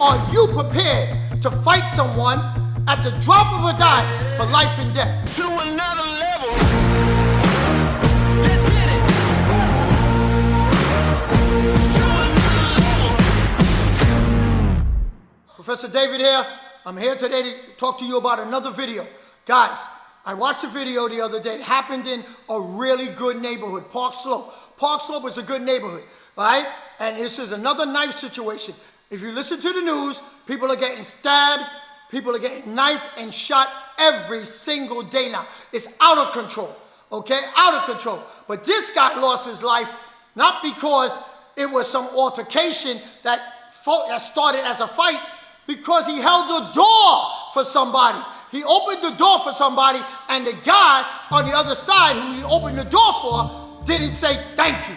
Are you prepared to fight someone at the drop of a dime for life and death? To another level. Let's hit it. To another level. Professor David here. I'm here today to talk to you about another video. Guys, I watched a video the other day. It happened in a really good neighborhood, Park Slope. Park Slope is a good neighborhood, right? And this is another knife situation. If you listen to the news, people are getting stabbed, people are getting knifed and shot every single day now. It's out of control, okay? Out of control. But this guy lost his life not because it was some altercation that started as a fight, because he held the door for somebody. He opened the door for somebody, and the guy on the other side who he opened the door for didn't say thank you.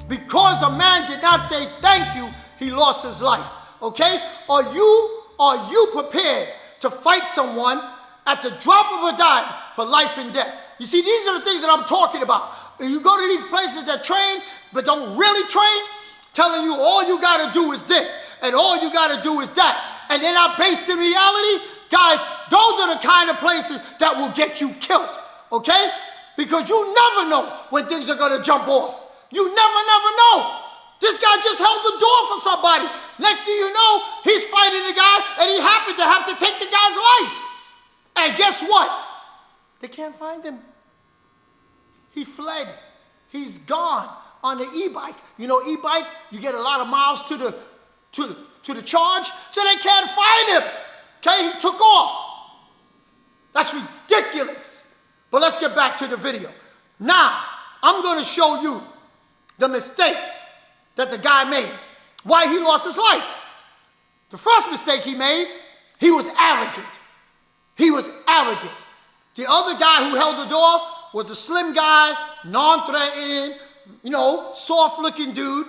Because a man did not say thank you, he lost his life, okay? Are you prepared to fight someone at the drop of a dime for life and death? You see, these are the things that I'm talking about. You go to these places that train, but don't really train, telling you all you gotta do is this, and all you gotta do is that, and they're not based in reality. Guys, those are the kind of places that will get you killed, okay? Because you never know when things are gonna jump off. You never know. This guy just held the door for somebody. Next thing you know, he's fighting the guy, and he happened to have to take the guy's life. And guess what? They can't find him. He fled. He's gone on the e-bike. You know, e-bike, you get a lot of miles to the charge, so they can't find him. Okay, he took off. That's ridiculous. But let's get back to the video. Now, I'm going to show you the mistakes that the guy made, why he lost his life. The first mistake he made, he was arrogant. He was arrogant. The other guy who held the door was a slim guy, non-threatening, you know, soft-looking dude.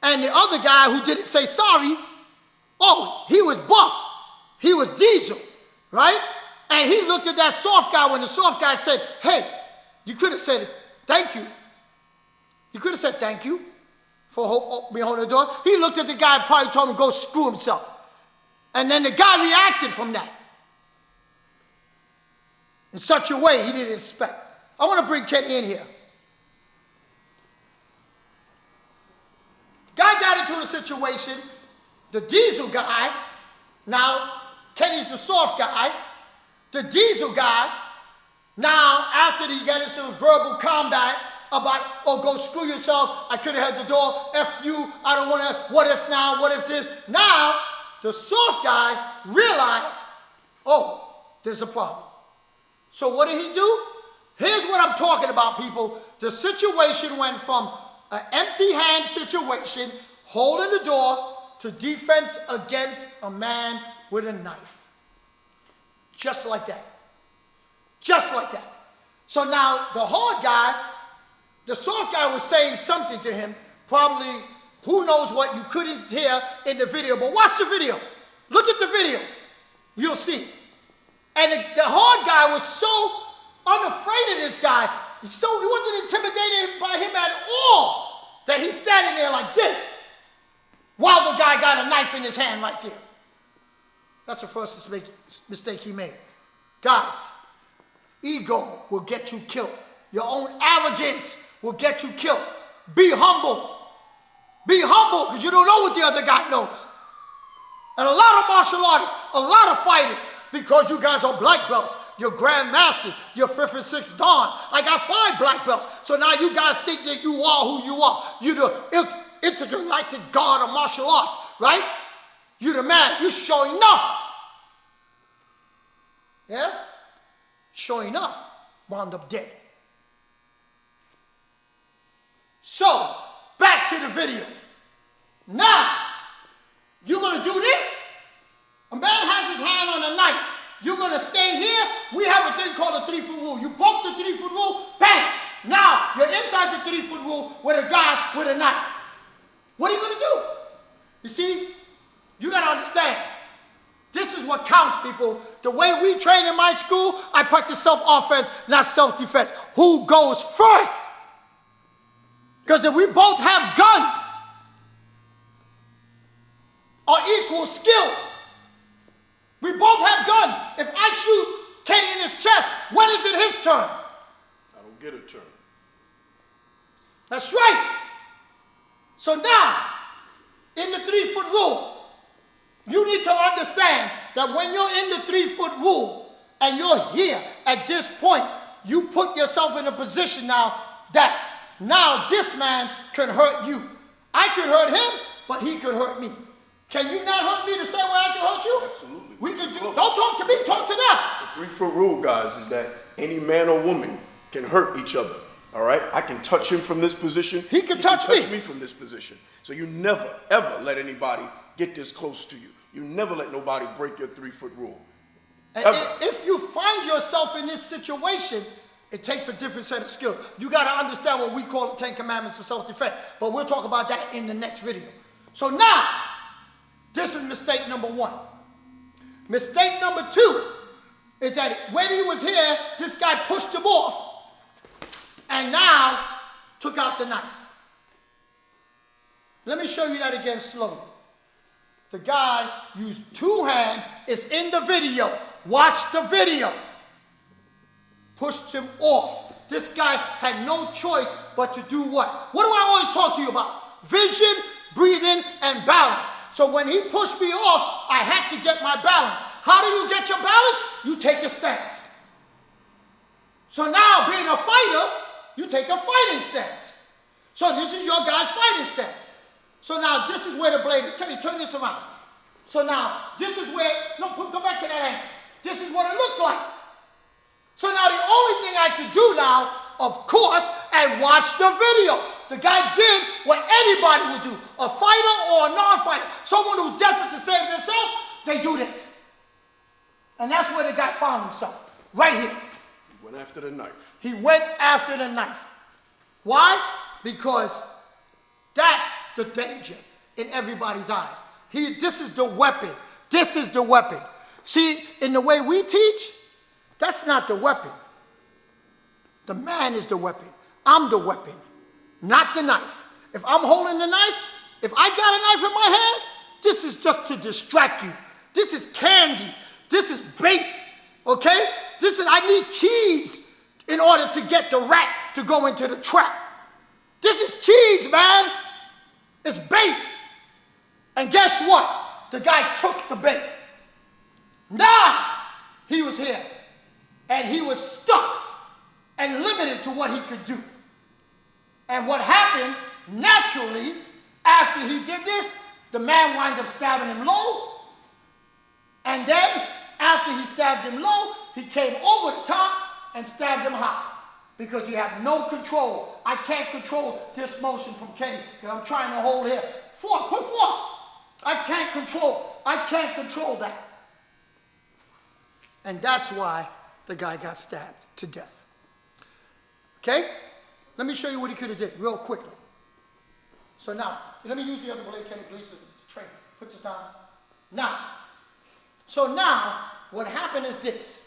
And the other guy who didn't say sorry, oh, he was buff. He was diesel, right? And he looked at that soft guy when the soft guy said, hey, you could have said thank you. You could have said thank you for me holding the door. He looked at the guy and probably told him to go screw himself. And then the guy reacted from that in such a way he didn't expect. I want to bring Kenny in here. Guy got into a situation, the diesel guy, now Kenny's the soft guy, the diesel guy, now after he got into some verbal combat, about, oh, go screw yourself, I could have had the door, F you, I don't want to, what if now, what if this? Now, the soft guy realized, oh, there's a problem. So what did he do? Here's what I'm talking about, people. The situation went from an empty hand situation, holding the door, to defense against a man with a knife. Just like that. Just like that. So now, the hard guy, the soft guy was saying something to him, probably who knows what you couldn't hear in the video, but watch the video. Look at the video. You'll see. And the hard guy was so unafraid of this guy, he wasn't intimidated by him at all, that he's standing there like this, while the guy got a knife in his hand right there. That's the first mistake he made. Guys, ego will get you killed. Your own arrogance will get you killed. Be humble. Be humble, because you don't know what the other guy knows. And a lot of martial artists, a lot of fighters, because you guys are black belts, you're grandmasters, you're 5th and 6th Dan. I got 5 black belts. So now you guys think that you are who you are. You're the intergalactic god of martial arts, right? You're the man. You sure enough. Yeah? Sure enough, wound up dead. So, back to the video. Now, you're going to do this? A man has his hand You're going to stay here. We have a thing called the 3-foot rule. You broke the 3-foot rule, bang. Now you're inside the 3-foot rule with a guy with a knife. What are you going to do? You see, you got to understand. This is what counts, people. The way we train in my school, I practice self-offense, not self-defense. Who goes first? Because if we both have guns or equal skills, we both have guns. If I shoot Kenny in his chest, when is it his turn? I don't get a turn. That's right. So now, in the 3-foot rule, you need to understand that when you're in the 3-foot rule and you're here at this point, you put yourself in a position now that now this man can hurt you. I could hurt him, but he could hurt me. Can you not hurt me the same way I can hurt you? Absolutely. We can do. Don't talk to me. Talk to them. The 3-foot rule, guys, is that any man or woman can hurt each other. All right? I can touch him from this position. He can touch me from this position. So you never, ever let anybody get this close to you. You never let nobody break your 3-foot rule. And if you find yourself in this situation, it takes a different set of skills. You got to understand what we call the 10 Commandments of self-defense. But we'll talk about that in the next video. So now, this is mistake number 1. Mistake number 2 is that when he was here, this guy pushed him off and now took out the knife. Let me show you that again slowly. The guy used 2 hands. It's in the video. Watch the video. Pushed him off. This guy had no choice but to do what? What do I always talk to you about? Vision, breathing, and balance. So when he pushed me off, I had to get my balance. How do you get your balance? You take a stance. So now, being a fighter, you take a fighting stance. So this is your guy's fighting stance. So now this is where the blade is. Kenny, turn this around. So now this is where, no, go back to that angle. This is what it looks like. So now the only thing I can do now, of course, and watch the video. The guy did what anybody would do. A fighter or a non-fighter. Someone who's desperate to save themselves, they do this. And that's where the guy found himself. Right here. He went after the knife. He went after the knife. Why? Because that's the danger in everybody's eyes. This is the weapon. This is the weapon. See, in the way we teach, that's not the weapon. The man is the weapon. I'm the weapon, not the knife. If I'm holding the knife, if I got a knife in my hand, this is just to distract you. This is candy. This is bait, okay? I need cheese in order to get the rat to go into the trap. This is cheese, man. It's bait. And guess what? The guy took the bait. Now he was here. And he was stuck and limited to what he could do. And what happened, naturally, after he did this, the man wound up stabbing him low. And then, after he stabbed him low, he came over the top and stabbed him high. Because you have no control. I can't control this motion from Kenny because I'm trying to hold here. Force, put force. I can't control that. And that's why the guy got stabbed to death. Okay? Let me show you what he could have did real quickly. So now, let me use the other blade, Kenny, please, to train. Put this down. Now, so now, what happened is this.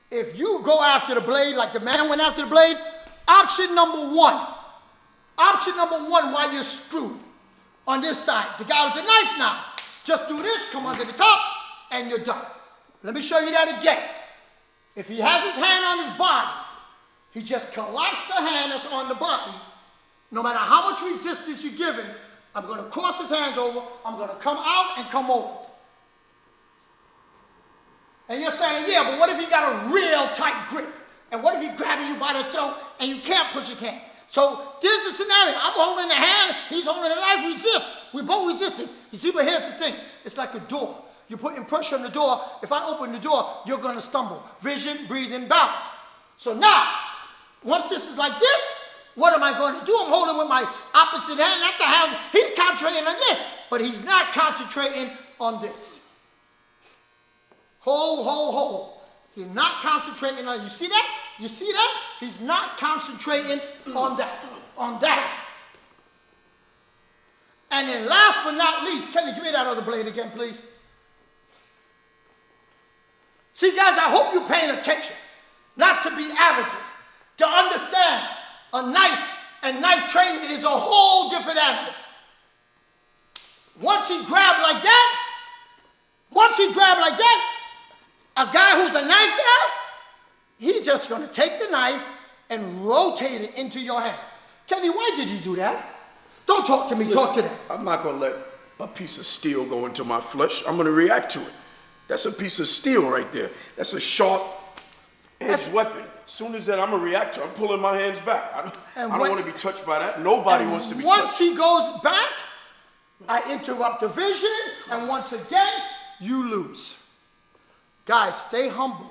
If you go after the blade like the man went after the blade, option number 1, why you're screwed on this side. The guy with the knife now, just do this, come under the top, and you're done. Let me show you that again. If he has his hand on his body, he just collapsed the hand that's on the body. No matter how much resistance you give him, I'm going to cross his hands over, I'm going to come out and come over. And you're saying, yeah, but what if he got a real tight grip? And what if he's grabbing you by the throat and you can't push his hand? So there's the scenario. I'm holding the hand, he's holding the knife, we resist. We both resisting. You see, but here's the thing. It's like a door. You're putting pressure on the door. If I open the door, you're going to stumble. Vision, breathing, balance. So now, once this is like this, what am I going to do? I'm holding with my opposite hand, not the hand. He's concentrating on this, but he's not concentrating on this. Hold. He's not concentrating on, you see that? You see that? He's not concentrating on that. And then last but not least, Kenny, give me that other blade again, please. See, guys, I hope you're paying attention. Not to be arrogant. To understand a knife and knife training is a whole different animal. Once he grabbed like that, a guy who's a knife guy, he's just going to take the knife and rotate it into your hand. Kenny, why did you do that? Don't talk to me, talk to them. I'm not going to let a piece of steel go into my flesh. I'm going to react to it. That's a piece of steel right there. That's a sharp edged weapon. As soon as that, I'm a reactor. I'm pulling my hands back. I don't want to be touched by that. Nobody wants to be touched. Once he goes back, I interrupt the vision, and once again, you lose. Guys, stay humble.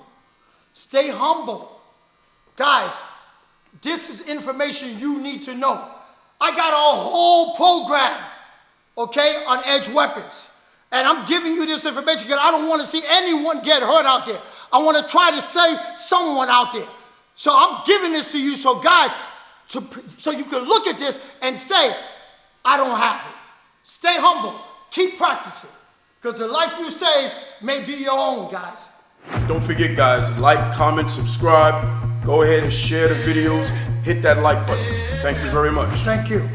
Stay humble. Guys, this is information you need to know. I got a whole program, okay, on edge weapons. And I'm giving you this information because I don't want to see anyone get hurt out there. I want to try to save someone out there. So I'm giving this to you so guys, so you can look at this and say, I don't have it. Stay humble. Keep practicing. Because the life you save may be your own, guys. Don't forget, guys, like, comment, subscribe. Go ahead and share the videos. Hit that like button. Thank you very much. Thank you.